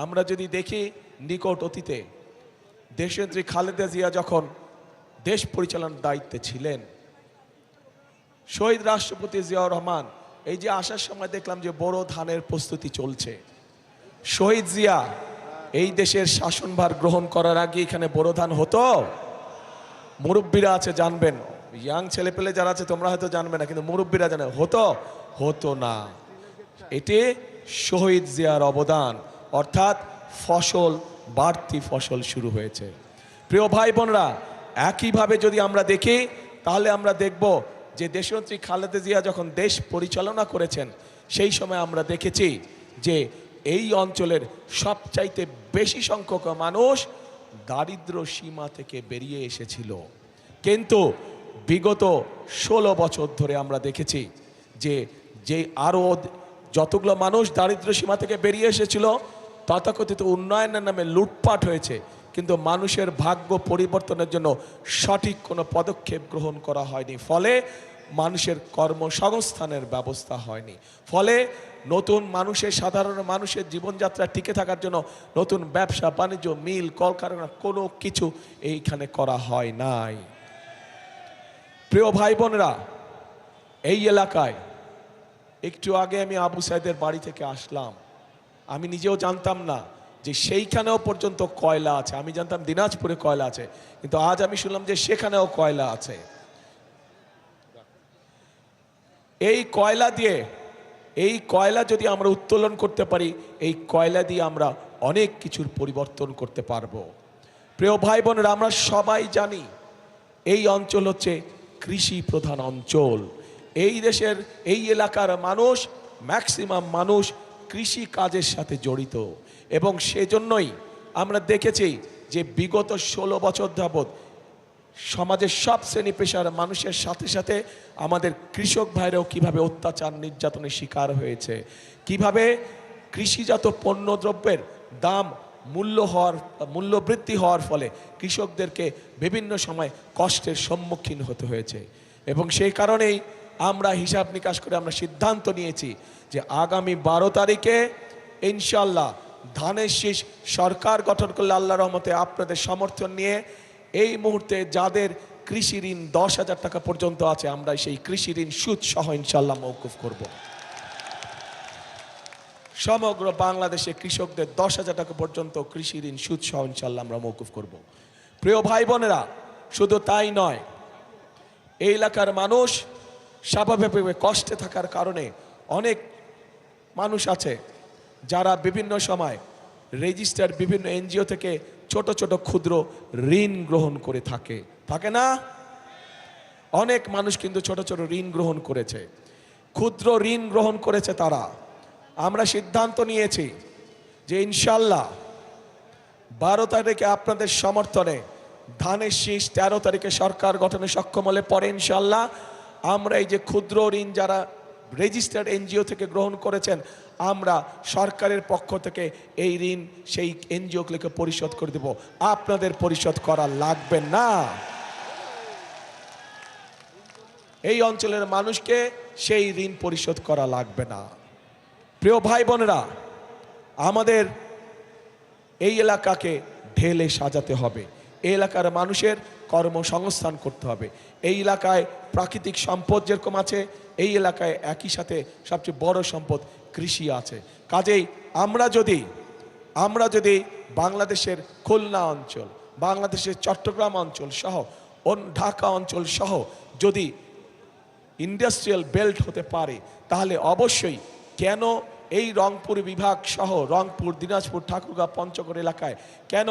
আমরা যদি দেখি নিকট অতীতে দেশনেত্রী খালেদা জিয়া যখন দেশ পরিচালনার দায়িত্বে ছিলেন, শহীদ রাষ্ট্রপতি জিয়াউর রহমান এই যে আসার সময় দেখলাম যে বড় ধানের প্রস্তুতি চলছে। শহীদ জিয়া এই দেশের শাসনভার গ্রহণ করার আগে এখানে বড় ধান হতো? মুরব্বীরা আছে জানবেন, ইয়াং ছেলেপেলে যারা আছে তোমরা হয়তো জানবে না, কিন্তু মুরব্বীরা জানে হতো না। এটি শহীদ জিয়ার অবদান, অর্থাৎ ফসল বাড়তি ফসল শুরু হয়েছে। প্রিয় ভাই বোনরা, একইভাবে যদি আমরা দেখি তাহলে আমরা দেখব যে দেশনেত্রী খালেদা জিয়া যখন দেশ পরিচালনা করেছেন সেই সময় আমরা দেখেছি যে এই অঞ্চলের সবচাইতে বেশি সংখ্যক মানুষ দারিদ্র সীমা থেকে বেরিয়ে এসেছিল। কিন্তু বিগত 16 বছর ধরে আমরা দেখেছি যে আরও যতগুলো মানুষ দারিদ্র সীমা থেকে বেরিয়ে এসেছিল, তথাকথিত উন্নয়নের নামে লুটপাট হয়েছে, কিন্তু মানুষের ভাগ্য পরিবর্তনের জন্য সঠিক কোনো পদক্ষেপ গ্রহণ করা হয়নি। ফলে মানুষের কর্মসংস্থানের ব্যবস্থা হয়নি। ফলে নতুন সাধারণ মানুষের জীবনযাত্রা টিকে থাকার জন্য নতুন ব্যবসা বাণিজ্য, মিল, কলকারখানা কোনো কিছু এইখানে করা হয় নাই। প্রিয় ভাই বোনেরা, এই এলাকায় একটু আগে আমি আবু সাইদের বাড়ি থেকে আসলাম। আমি নিজেও জানতাম না যে সেইখানেও পর্যন্ত কয়লা আছে। আমি জানতাম দিনাজপুরে কয়লা আছে, কিন্তু আজ আমি শুনলাম যে সেখানেও কয়লা আছে। এই কয়লা যদি আমরা উত্তোলন করতে পারি, এই কয়লা দিয়ে আমরা অনেক কিছুর পরিবর্তন করতে পারবো। প্রিয় ভাই বোনেরা, আমরা সবাই জানি এই অঞ্চল হচ্ছে কৃষি প্রধান অঞ্চল। এই দেশের এই এলাকার ম্যাক্সিমাম মানুষ কৃষি কাজের সাথে জড়িত, এবং সেজন্যই আমরা দেখেছি যে বিগত 16 বছর যাবৎ সমাজের সব শ্রেণী পেশার মানুষের সাথে সাথে আমাদের কৃষক ভাইরাও কিভাবে অত্যাচার নির্যাতনের শিকার হয়েছে, কিভাবে কৃষিজাত পণ্যদ্রব্যের দাম মূল্য বৃদ্ধি হওয়ার ফলে কৃষকদেরকে বিভিন্ন সময় কষ্টের সম্মুখীন হতে হয়েছে। এবং সেই কারণেই আমরা হিসাব নিকাশ করে আমরা সিদ্ধান্ত নিয়েছি যে আগামী 12 তারিখে ইনশাল্লাহ ধানের শীষ সরকার গঠন করলে আল্লাহর রহমতে আপনাদের সমর্থন নিয়ে এই মুহূর্তে যাদের কৃষি ঋণ 10,000 টাকা পর্যন্ত আছে, আমরা সেই কৃষি ঋণ সুদ সহ ইনশাল্লাহ মওকুফ করব। সমগ্র বাংলাদেশে কৃষকদের 10,000 টাকা পর্যন্ত কৃষি ঋণ সুদ সহ ইনশাল্লাহ আমরা মওকুফ করব। প্রিয় ভাই বোনেরা, শুধু তাই নয়, এই এলাকার মানুষ স্বাভাবিকভাবে কষ্টে থাকার কারণে অনেক মানুষ আছে যারা বিভিন্ন সময় রেজিস্টার বিভিন্ন এনজিও থেকে ছোট ছোট ক্ষুদ্র ঋণ গ্রহণ করে থাকে না? অনেক মানুষ কিন্তু ছোট ছোট ঋণ গ্রহণ করেছে, ক্ষুদ্র ঋণ গ্রহণ করেছে তারা। আমরা সিদ্ধান্ত নিয়েছি যে ইনশাল্লাহ 12 তারিখে আপনাদের সমর্থনে ধানের শীষ 13 তারিখে সরকার গঠনে সক্ষম হলে পরে ইনশাল্লাহ আমরা এই যে ক্ষুদ্র ঋণ যারা রেজিস্টার্ড এনজিও থেকে গ্রহণ করেছেন, আমরা সরকারের পক্ষ থেকে এই ঋণ সেই এনজিওগুলোকে পরিশোধ করে দেব। আপনাদের পরিশোধ করা লাগবে না। এই অঞ্চলের মানুষকে সেই ঋণ পরিশোধ করা লাগবে না। প্রিয় ভাই বোনেরা, আমাদের এই এলাকাকে ঢেলে সাজাতে হবে, এই এলাকার মানুষের কর্মসংস্থান করতে হবে। এই এলাকায় প্রাকৃতিক সম্পদ যেরকম আছে, এই এলাকায় একই সাথে সবচেয়ে বড় সম্পদ কৃষি আছে। কাজেই আমরা যদি বাংলাদেশের খুলনা অঞ্চল, বাংলাদেশের চট্টগ্রাম অঞ্চল সহ ঢাকা অঞ্চল সহ যদি ইন্ডাস্ট্রিয়াল বেল্ট হতে পারে, তাহলে অবশ্যই কেন এই রংপুর বিভাগ সহ রংপুর, দিনাজপুর, ঠাকুরগাঁও, পঞ্চগড় এলাকায় কেন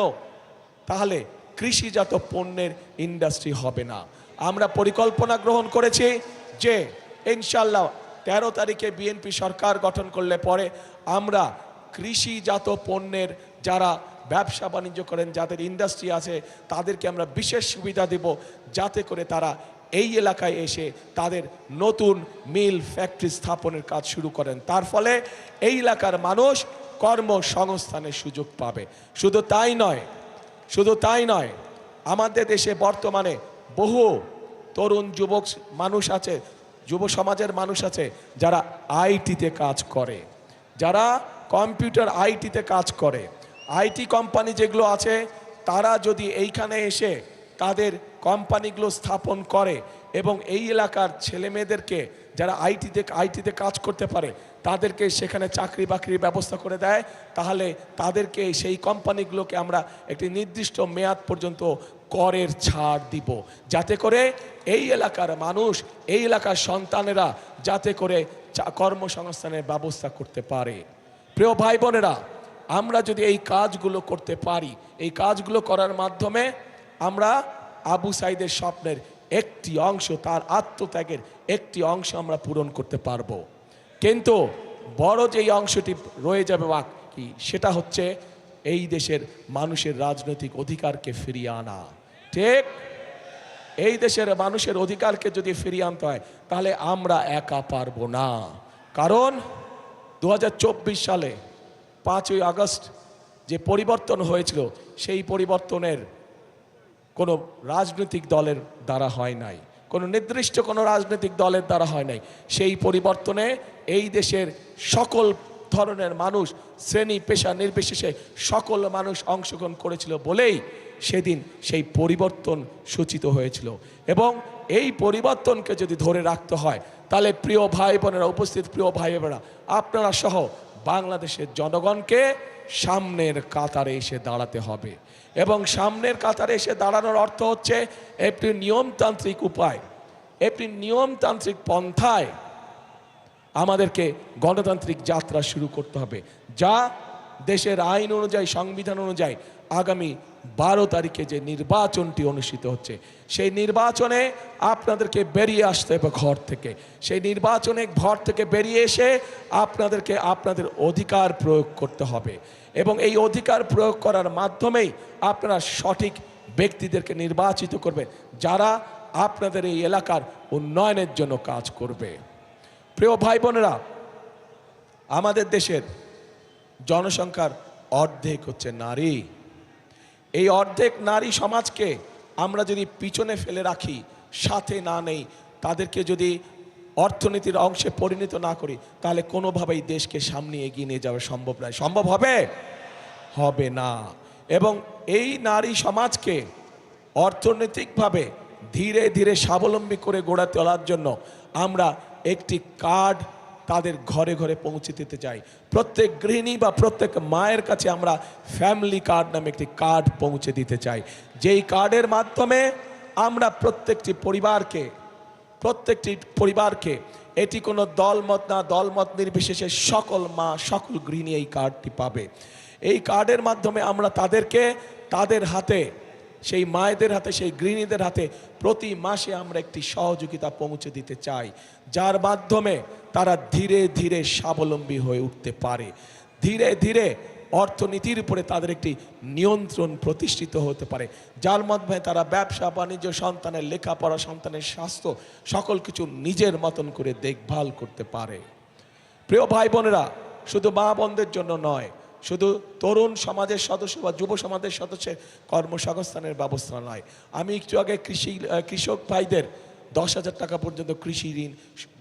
তাহলে কৃষিজাত পণ্যের ইন্ডাস্ট্রি হবে না? আমরা পরিকল্পনা গ্রহণ করেছি যে ইনশাল্লাহ 13 তারিখে বিএনপি সরকার গঠন করলে পরে আমরা কৃষিজাত পণ্যের যারা ব্যবসা বাণিজ্য করেন, যাদের ইন্ডাস্ট্রি আছে, তাদেরকে আমরা বিশেষ সুবিধা দেব, যাতে করে তারা এই এলাকায় এসে তাদের নতুন মিল ফ্যাক্টরি স্থাপনের কাজ শুরু করেন। তার ফলে এই এলাকার মানুষ কর্মসংস্থানের সুযোগ পাবে। শুধু তাই নয়, আমাদের দেশে বর্তমানে বহু তরুণ যুবক মানুষ আছে, যুব সমাজের মানুষ আছে যারা আইটিতে কাজ করে, যারা কম্পিউটার আইটিতে কাজ করে, আইটি কোম্পানি যেগুলো আছে তারা যদি এইখানে এসে তাদের কোম্পানিগুলো স্থাপন করে এবং এই এলাকার ছেলে মেয়েদেরকে যারা আইটিতে কাজ করতে পারে তাদেরকে সেখানে চাকরি বাকরির ব্যবস্থা করে দেয়, তাহলে তাদেরকে সেই কোম্পানিগুলোকে আমরা একটি নির্দিষ্ট মেয়াদ পর্যন্ত করের ছাড় দিব, যাতে করে এই এলাকার মানুষ, এই এলাকার সন্তানেরা যাতে করে কর্মসংস্থানের ব্যবস্থা করতে পারে। প্রিয় ভাই বোনেরা, আমরা যদি এই কাজগুলো করতে পারি, এই কাজগুলো করার মাধ্যমে আমরা আবু সাইদের স্বপ্নের একটি অংশ, তার আত্মত্যাগের একটি অংশ আমরা পূরণ করতে পারবো। কিন্তু বড় যেই অংশটি রয়ে যাবে বাকি, সেটা হচ্ছে এই দেশের মানুষের রাজনৈতিক অধিকারকে ফিরিয়ে আনা। ঠিক, এই দেশের মানুষের অধিকারকে যদি ফিরিয়ে আনতে হয় তাহলে আমরা একা পারবো না। কারণ 2024 সালে 5ই আগস্ট যে পরিবর্তন হয়েছিল, সেই পরিবর্তনের কোনো রাজনৈতিক দলের দ্বারা হয় নাই, কোনো নির্দিষ্ট কোনো রাজনৈতিক দলের দ্বারা হয় নাই। সেই পরিবর্তনে এই দেশের সকল ধরনের মানুষ, শ্রেণী পেশা নির্বিশেষে সকল মানুষ অংশগ্রহণ করেছিল বলেই সেদিন সেই পরিবর্তন সূচিত হয়েছিল। এবং এই পরিবর্তনকে যদি ধরে রাখতে হয় তাহলে প্রিয় ভাই বোনেরা, উপস্থিত প্রিয় ভাই বোনেরা, আপনারা সহ বাংলাদেশের জনগণকে সামনের কাতারে এসে দাঁড়াতে হবে। এবং সামনের কাতারে এসে দাঁড়ানোর অর্থ হচ্ছে একটি নিয়মতান্ত্রিক উপায়, একটি নিয়মতান্ত্রিক পন্থায় আমাদেরকে গণতান্ত্রিক যাত্রা শুরু করতে হবে, যা দেশের আইন অনুযায়ী, সংবিধান অনুযায়ী আগামী 12 তারিখে যে নির্বাচনটি অনুষ্ঠিত হচ্ছে, সেই নির্বাচনে আপনাদেরকে বেরিয়ে আসতে হবে ঘর থেকে। সেই নির্বাচনে ঘর থেকে বেরিয়ে এসে আপনাদেরকে আপনাদের অধিকার প্রয়োগ করতে হবে। এবং এই অধিকার প্রয়োগ করার মাধ্যমেই আপনারা সঠিক ব্যক্তিদেরকে নির্বাচিত করবেন, যারা আপনাদের এই এলাকার উন্নয়নের জন্য কাজ করবে। প্রিয় ভাই বোনেরা, আমাদের দেশের জনসংখ্যার অর্ধেক হচ্ছে নারী। এই অর্ধেক নারী সমাজকে আমরা যদি পিছনে ফেলে রাখি, সাথে না নেই, তাদেরকে যদি অর্থনীতির অংশে পরিণত না করি, তাহলে কোনোভাবেই দেশকে সামনে এগিয়ে নিয়ে যাওয়া সম্ভব নয়। সম্ভব হবে? হবে না। এবং এই নারী সমাজকে অর্থনৈতিকভাবে ধীরে ধীরে স্বাবলম্বী করে গড়ে তোলার জন্য আমরা একটি কার্ড তাদের ঘরে ঘরে পৌঁছে দিতে চাই। প্রত্যেক গৃহিণী বা প্রত্যেক মায়ের কাছে আমরা ফ্যামিলি কার্ড নামে একটি কার্ড পৌঁছে দিতে চাই, যেই কার্ডের মাধ্যমে আমরা প্রত্যেকটি পরিবারকে, এটি কোনো দলমত না, দলমত নির্বিশেষে সকল মা, সকল গৃহিণী এই কার্ডটি পাবে। এই কার্ডের মাধ্যমে আমরা তাদেরকে, তাদের হাতে, সেই মায়েদের হাতে, সেই গৃহিণীদের হাতে প্রতি মাসে আমরা একটি সহযোগিতা পৌঁছে দিতে চাই, যার মাধ্যমে তারা ধীরে ধীরে স্বাবলম্বী হয়ে উঠতে পারে। ধীরে ধীরে অর্থনীতির উপরে তাদের একটি নিয়ন্ত্রণ প্রতিষ্ঠিত হতে পারে, যার মাধ্যমে তারা ব্যবসা বাণিজ্য, সন্তানের লেখাপড়া, সন্তানের স্বাস্থ্য, সকল কিছু নিজের মতন করে দেখভাল করতে পারে। প্রিয় ভাই বোনেরা, শুধু মা বোনদের জন্য নয়, শুধু তরুণ সমাজের সদস্য বা যুব সমাজের সদস্যের কর্মসংস্থানের ব্যবস্থা নয়। আমি একটু আগে কৃষক ভাইদের 10,000 টাকা পর্যন্ত কৃষি ঋণ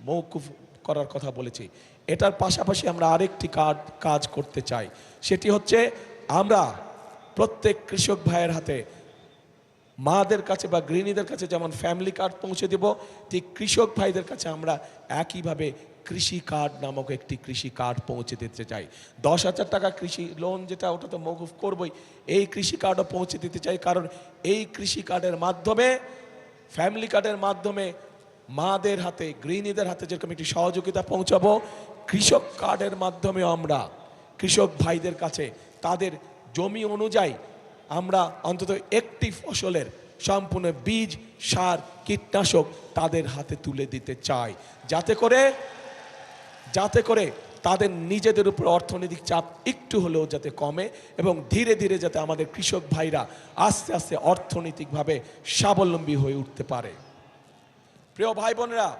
মওকুফ করার কথা বলেছি। এটার পাশাপাশি আমরা আরেকটি কাজ করতে চাই, সেটি হচ্ছে আমরা প্রত্যেক কৃষক ভাইয়ের হাতে, মাদের কাছে বা গৃহিণীদের কাছে যেমন ফ্যামিলি কার্ড পৌঁছে দেব, ঠিক কৃষক ভাইদের কাছে আমরা একইভাবে কৃষি কার্ড নামক একটি কৃষি কার্ড পৌঁছে দিতে চাই। 10,000 টাকা কৃষি লোন যেটা, ওটা তো মওকুফ করবই, এই কৃষি কার্ডও পৌঁছে দিতে চাই। কারণ এই কৃষি কার্ডের মাধ্যমে, ফ্যামিলি কার্ডের মাধ্যমে মাদের হাতে, গৃহিণীদের হাতে যেরকম একটি সহযোগিতা পৌঁছাবো, কৃষক কার্ডের মাধ্যমে আমরা কৃষক ভাইদের কাছে তাদের জমি অনুযায়ী আমরা অন্তত একটি ফসলের সম্পূর্ণ বীজ, সার, কীটনাশক তাদের হাতে তুলে দিতে চাই, যাতে করে তাদের নিজেদের উপর অর্থনৈতিক চাপ একটু হলেও যাতে কমে এবং ধীরে ধীরে যাতে আমাদের কৃষক ভাইরা আস্তে আস্তে অর্থনৈতিকভাবে স্বাবলম্বী হয়ে উঠতে পারে। প্রিয় ভাই বোনেরা,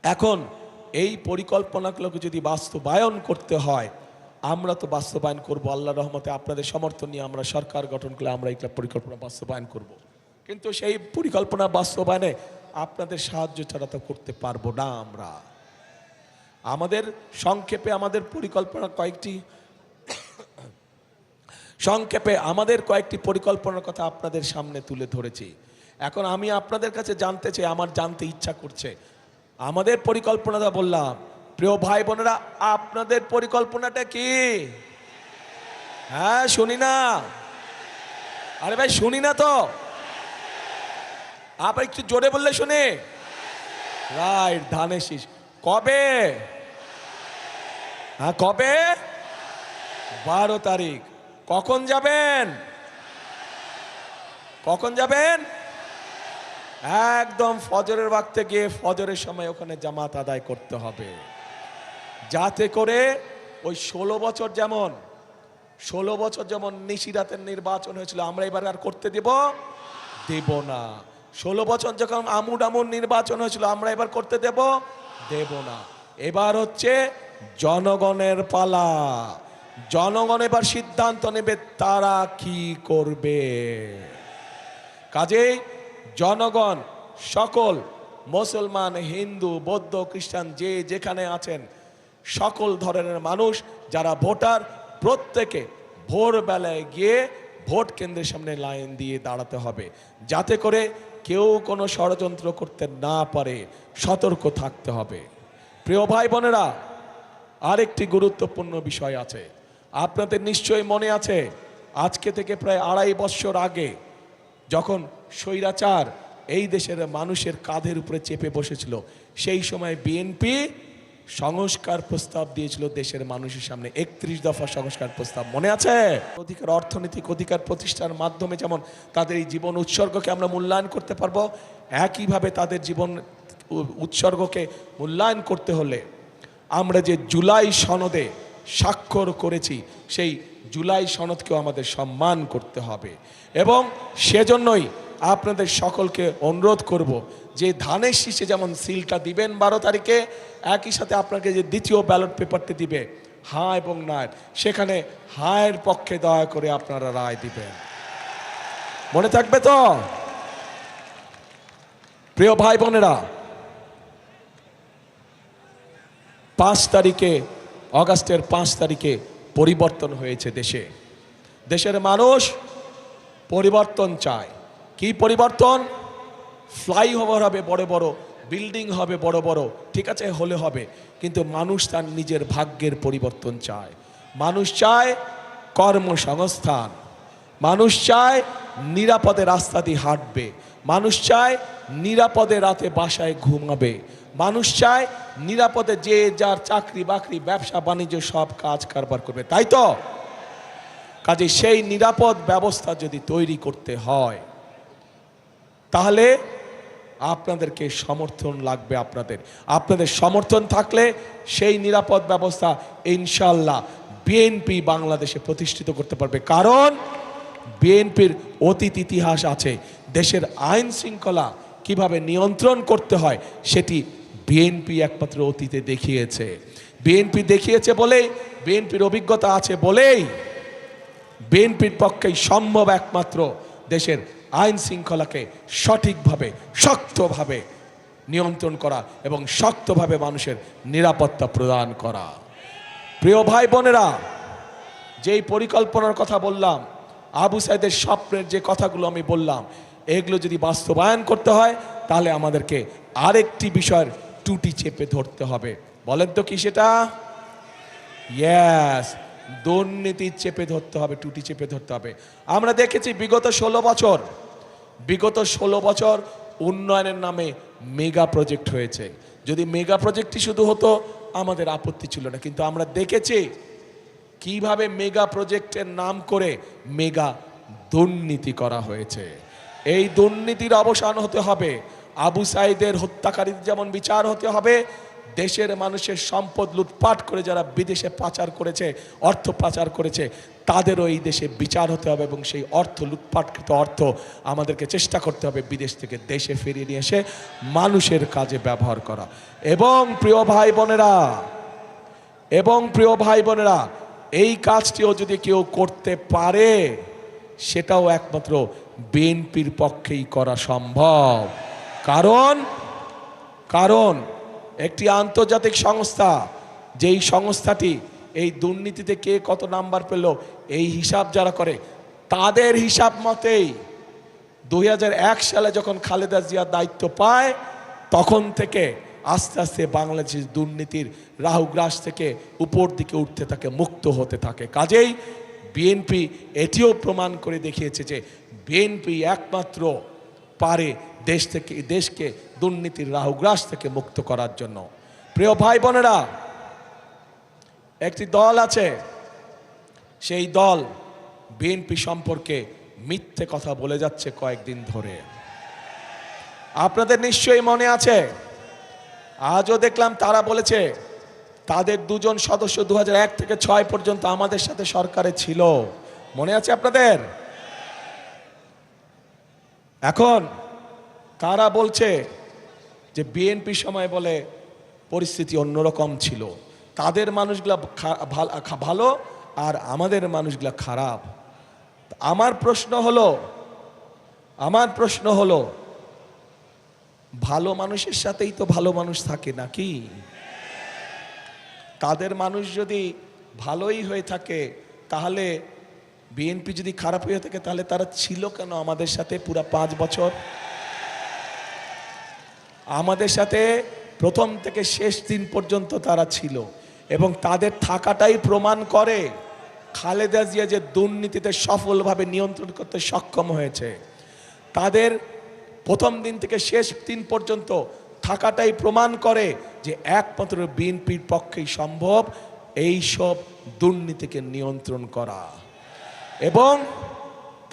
এখন এই পরিকল্পনাগুলোকে যদি বাস্তবায়ন করতে হয়, আমরা তো বাস্তবায়ন করব আল্লাহর রহমতে। আপনাদের সমর্থন নিয়ে আমরা সরকার গঠন করলে আমরা একটা পরিকল্পনা বাস্তবায়ন করব, কিন্তু সেই পরিকল্পনা বাস্তবায়নে আপনাদের সাহায্য ছাড়া তো করতে পারবো না। আমাদের সংক্ষেপে আমাদের পরিকল্পনা কয়েকটি পরিকল্পনার কথা আপনাদের সামনে তুলে ধরেছি। এখন আমি আপনাদের কাছে জানতে চাই, আমার জানতে ইচ্ছা করছে, আমাদের পরিকল্পনাটা বললাম, প্রিয় ভাই বোনেরা, আপনাদের পরিকল্পনাটা কি? হ্যাঁ, শুনি না। আরে ভাই, শুনি না তো। আবার একটু জোরে বললে শুনে। রাইট, ধানের শীষ। কবে? হ্যাঁ, কবে? 12 তারিখ। কখন যাবেন? কখন যাবেন? একদম ফজরের ওয়াক্তে গিয়ে ফজরের সময় ওখানে জামাত আদায় করতে হবে, যাতে করে ওই 16 বছর যেমন নিশিরাতের নির্বাচন হয়েছিল, আমরা এবার আর করতে দেব না। 16 বছর যখন আমুর নির্বাচন হয়েছিল, আমরা এবার করতে দেব না। এবার হচ্ছে জনগণের পালা। জনগণ এবার সিদ্ধান্ত নেবে তারা কি করবে। কাজেই জনগণ, সকল মুসলমান, হিন্দু, বৌদ্ধ, খ্রিস্টান, যে যেখানে আছেন, সকল ধরনের মানুষ যারা ভোটার, প্রত্যেকে ভোরবেলায় গিয়ে ভোট কেন্দ্রের সামনে লাইন দিয়ে দাঁড়াতে হবে, যাতে করে কেউ কোনো ষড়যন্ত্র করতে না পারে। সতর্ক থাকতে হবে। প্রিয় ভাই বোনেরা, আরেকটি গুরুত্বপূর্ণ বিষয় আছে। আপনাদের নিশ্চয়ই মনে আছে, আজকে থেকে প্রায় 2.5 বছর আগে যখন স্বৈরাচার এই দেশের মানুষের কাঁধের উপরে চেপে বসেছিল, সেই সময় বিএনপি সংস্কার প্রস্তাব দিয়েছিল দেশের মানুষের সামনে। 31 দফা সংস্কার প্রস্তাব মনে আছে? অধিকার, অর্থনৈতিক অধিকার প্রতিষ্ঠার মাধ্যমে যেমন তাদের এই জীবন উৎসর্গকে আমরা মূল্যায়ন করতে পারবো, একইভাবে তাদের জীবন উৎসর্গকে মূল্যায়ন করতে হলে আমরা যে জুলাই সনদে স্বাক্ষর করেছি, সেই জুলাই সনদকেও আমাদের সম্মান করতে হবে। এবং সেজন্যই আপনাদের সকলকে অনুরোধ করব যে ধানের শীষে যেমন সিলটা দিবেন 12 তারিখে, একই সাথে আপনাকে যে দ্বিতীয় ব্যালট পেপারটি দিবে হ্যাঁ এবং না, সেখানে হায়ের পক্ষে দয়া করে আপনারা রায় দিবেন। মনে থাকবে তো? প্রিয় ভাই বোনেরা, আগস্টের 5 তারিখে পরিবর্তন হয়েছে দেশে। দেশের মানুষ পরিবর্তন চায়। কি পরিবর্তন? ফ্লাইওভার হবে বড় বড়, বিল্ডিং হবে বড় বড়, ঠিক আছে, হলে হবে, কিন্তু মানুষ তার নিজের ভাগ্যের পরিবর্তন চায়। মানুষ চায় কর্মসংস্থান, মানুষ চায় নিরাপদে রাস্তা দিয়ে হাঁটবে, মানুষ চায় নিরাপদে রাতে বাসায় ঘুমাবে, মানুষ চায় নিরাপদে যে যার চাকরি বাকরি, ব্যবসা বাণিজ্য সব কাজ কারবার করবে, তাই তো? কাজে সেই নিরাপদ ব্যবস্থা যদি তৈরি করতে হয়, তাহলে আপনাদেরকে সমর্থন লাগবে। আপনাদের সমর্থন থাকলে সেই নিরাপদ ব্যবস্থা ইনশাল্লাহ বিএনপি বাংলাদেশে প্রতিষ্ঠিত করতে পারবে। কারণ বিএনপির অতীত ইতিহাস আছে। দেশের আইন শৃঙ্খলা কিভাবে নিয়ন্ত্রণ করতে হয় সেটি বিএনপি একমাত্র অতীতে দেখিয়েছে। বিএনপি দেখিয়েছে বলেই, বিএনপির অভিজ্ঞতা আছে বলেই বিএনপির পক্ষেই সম্ভব একমাত্র দেশের আইন শৃঙ্খলাকে সঠিকভাবে, শক্তভাবে নিয়ন্ত্রণ করা এবং শক্তভাবে মানুষের নিরাপত্তা প্রদান করা। প্রিয় ভাই বোনেরা, যেই পরিকল্পনার কথা বললাম, আবু সাইদের স্বপ্নের যে কথাগুলো আমি বললাম, এগুলো যদি বাস্তবায়ন করতে হয়, তাহলে আমাদেরকে আরেকটি বিষয়ের টুটি চেপে ধরতে হবে। বলেন তো কি সেটা? ইয়েস, দুর্নীতি চেপে ধরতে হবে, টুটি চেপে ধরতে হবে। আমরা দেখেছি বিগত 16 বছর উন্নয়নের নামে মেগা প্রজেক্ট হয়েছে। যদি মেগা প্রজেক্টই শুধু হতো আমাদের আপত্তি ছিল না, কিন্তু আমরা দেখেছি কিভাবে মেগা প্রজেক্টের নাম করে মেগা দুর্নীতি করা হয়েছে। এই দুর্নীতির অবসান হতে হবে। আবু সাইদের হত্যাকারীদের যেমন বিচার হতে হবে, দেশের মানুষের সম্পদ লুটপাট করে যারা বিদেশে পাচার করেছে, অর্থ পাচার করেছে, তাদেরও এই দেশে বিচার হতে হবে এবং সেই অর্থ, লুটপাটকৃত অর্থ আমাদেরকে চেষ্টা করতে হবে বিদেশ থেকে দেশে ফিরিয়ে নিয়ে এসে মানুষের কাজে ব্যবহার করা। এবং প্রিয় ভাই বোনেরা, এই কাজটিও যদি কেউ করতে পারে, সেটাও একমাত্র বিএনপির পক্ষেই করা সম্ভব। কারণ একটি আন্তর্জাতিক সংস্থা যেই সংস্থাটি এই দুর্নীতিতে কে কত নাম্বার পেল এই হিসাব যারা করে, তাদের হিসাব মতেই 2001 সালে যখন খালেদা জিয়া দায়িত্ব পায় তখন থেকে আস্তে আস্তে বাংলাদেশ দুর্নীতির রাহুগ্রাস থেকে উপর দিকে উঠতে থাকে, মুক্ত হতে থাকে। কাজেই বিএনপি এটিও প্রমাণ করে দেখিয়েছে যে বিএনপি একমাত্র পারে দেশকে দুর্নীতির রাহুগ্রাস থেকে মুক্ত করার জন্য। প্রিয় ভাই বোনেরা, একটি দল আছে, সেই দল বিএনপি সম্পর্কে মিথ্যে কথা বলে যাচ্ছে কয়েকদিন ধরে। আপনাদের নিশ্চয়ই মনে আছে, আজও দেখলাম তারা বলেছে তাদের দুজন সদস্য 2001 থেকে 2006 পর্যন্ত আমাদের সাথে সরকারে ছিল। মনে আছে আপনাদের? এখন তারা বলছে যে বিএনপি সময় বলে পরিস্থিতি অন্যরকম ছিল, তাদের মানুষগুলা ভালো আর আমাদের মানুষগুলা খারাপ। আমার প্রশ্ন হলো ভালো মানুষের সাথেই তো ভালো মানুষ থাকে নাকি? তাদের মানুষ যদি ভালোই হয়ে থাকে, তাহলে বিএনপি যদি খারাপ হয়ে থাকে তাহলে তারা ছিল কেন আমাদের সাথে পুরো 5 বছর? আমাদের সাথে প্রথম থেকে শেষ দিন পর্যন্ত তারা ছিল, এবং তাদের থাকাটাই প্রমাণ করে খালেদা জিয়া যে দুর্নীতিতে সফলভাবে নিয়ন্ত্রণ করতে সক্ষম হয়েছে। তাদের প্রথম দিন থেকে শেষ দিন পর্যন্ত থাকাটাই প্রমাণ করে যে একমাত্র বিএনপির পক্ষেই সম্ভব এই সব দুর্নীতিকে নিয়ন্ত্রণ করা। এবং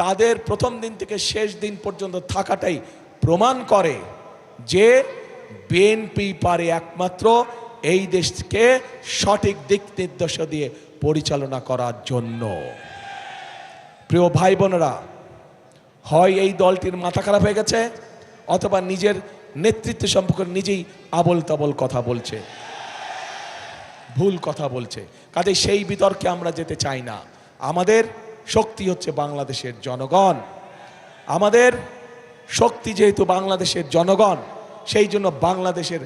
তাদের প্রথম দিন থেকে শেষ দিন পর্যন্ত থাকাটাই প্রমাণ করে যে বিএনপি পারে একমাত্র এই দেশকে সঠিক দিক নির্দেশনা দিয়ে পরিচালনা করার জন্য। প্রিয় ভাই বোনেরা, হয় এই দলটির মাথা খারাপ হয়ে গেছে, অথবা নিজের নেতৃত্ব সম্পর্কে নিজেই আবল তাবল কথা বলছে, ভুল কথা বলছে। কাজে সেই বিতর্কে আমরা যেতে চাই না। আমাদের শক্তি হচ্ছে বাংলাদেশের জনগণ। আমাদের শক্তি যেহেতু বাংলাদেশের জনগণ, সেই জন্য বাংলাদেশের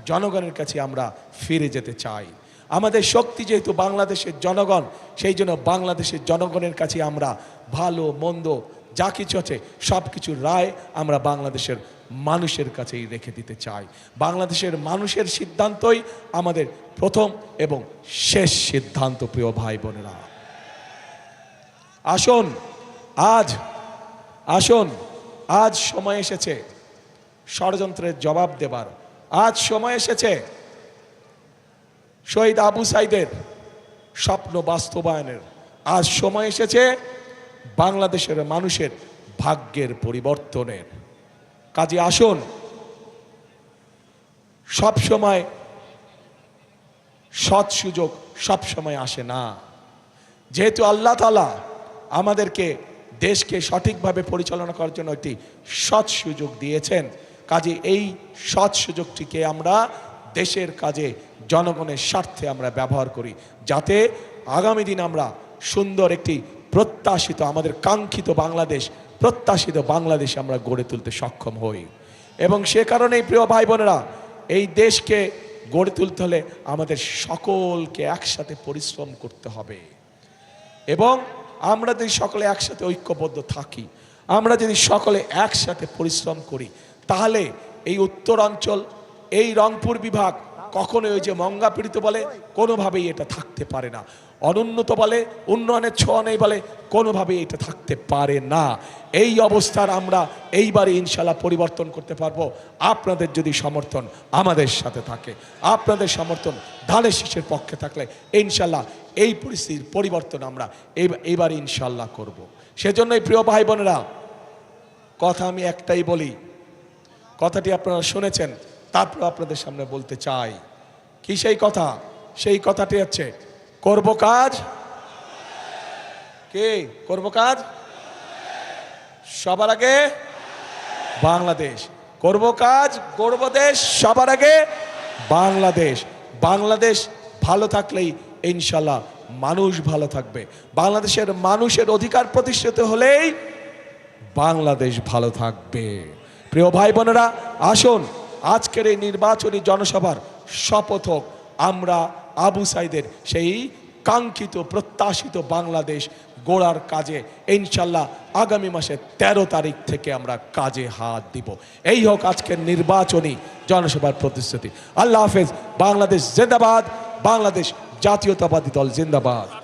জনগণের কাছে আমরা ফিরে যেতে চাই। আমাদের শক্তি যেহেতু বাংলাদেশের জনগণ, সেই জন্য বাংলাদেশের জনগণের কাছে আমরা ভালো মন্দ যা কিছু আছে সব কিছুর রায় আমরা বাংলাদেশের মানুষের কাছেই রেখে দিতে চাই। বাংলাদেশের মানুষের সিদ্ধান্তই আমাদের প্রথম এবং শেষ সিদ্ধান্ত। প্রিয় ভাই বোনেরা, আসুন আজ সময় এসেছে ষড়যন্ত্রের জবাব দেবার। আজ সময় এসেছে শহীদ আবু সাইদের স্বপ্ন বাস্তবায়নের। আজ সময় এসেছে বাংলাদেশের মানুষের ভাগ্যের পরিবর্তনের। কাজে আসুন, সব সময় সৎ সুযোগ সব সময় আসে না। যেহেতু আল্লাহ তাআলা আমাদেরকে দেশকে সঠিকভাবে পরিচালনা করার জন্য একটি সৎ সুযোগ দিয়েছেন, কাজে এই সৎ সুযোগটিকে আমরা দেশের কাজে জনগণের স্বার্থে আমরা ব্যবহার করি, যাতে আগামী দিন আমরা সুন্দর একটি প্রত্যাশিত, আমাদের কাঙ্ক্ষিত প্রত্যাশিত বাংলাদেশ আমরা গড়ে তুলতে সক্ষম হই। এবং সে কারণেই প্রিয় ভাই বোনেরা, এই দেশকে গড়ে তুলতে হলে আমাদের সকলকে একসাথে পরিশ্রম করতে হবে। এবং আমরা যদি সকলে একসাথে ঐক্যবদ্ধ থাকি, আমরা যদি সকলে একসাথে পরিশ্রম করি, তাহলে এই উত্তরাঞ্চল, এই রংপুর বিভাগ কখনোই ওই যে মঙ্গাপীড়িত বলে কোনোভাবেই এটা থাকতে পারে না, অনুন্নত বলে উন্নয়নের ছোঁয়া নেই বলে কোনোভাবেই এটা থাকতে পারে না। এই অবস্থার আমরা এইবারে ইনশাল্লাহ পরিবর্তন করতে পারবো, আপনাদের যদি সমর্থন আমাদের সাথে থাকে, আপনাদের সমর্থন ধানের শীষের পক্ষে থাকলে ইনশাল্লাহ এই পরিস্থিতির পরিবর্তন আমরা এইবারে ইনশাল্লাহ করব। সেজন্যই প্রিয় ভাই বোনেরা, কথা আমি একটাই বলি, কথাটি আপনারা শুনেছেন, তারপর আপনাদের সামনে বলতে চাই। কি সেই কথা? সেই কথাটি হচ্ছে করব কাজ, কে করব কাজ? সবার আগে বাংলাদেশ। করব কাজ, গড়ব দেশ, সবার আগে বাংলাদেশ। বাংলাদেশ ভালো থাকলেই ইনশাল্লাহ মানুষ ভালো থাকবে। বাংলাদেশের মানুষের অধিকার প্রতিষ্ঠিত হলেই বাংলাদেশ ভালো থাকবে। প্রিয় ভাই বোনেরা, আসুন আজকের এই নির্বাচনী জনসভার শপথ হোক আমরা আবু সাইদের সেই কাঙ্ক্ষিত প্রত্যাশিত বাংলাদেশ গোড়ার কাজে ইনশাল্লাহ আগামী মাসের 13 তারিখ থেকে আমরা কাজে হাত দিব। এই হোক আজকের নির্বাচনী জনসভার প্রতিশ্রুতি। আল্লাহ হাফেজ। বাংলাদেশ জিন্দাবাদ, বাংলাদেশ জাতীয়তাবাদী দল জিন্দাবাদ।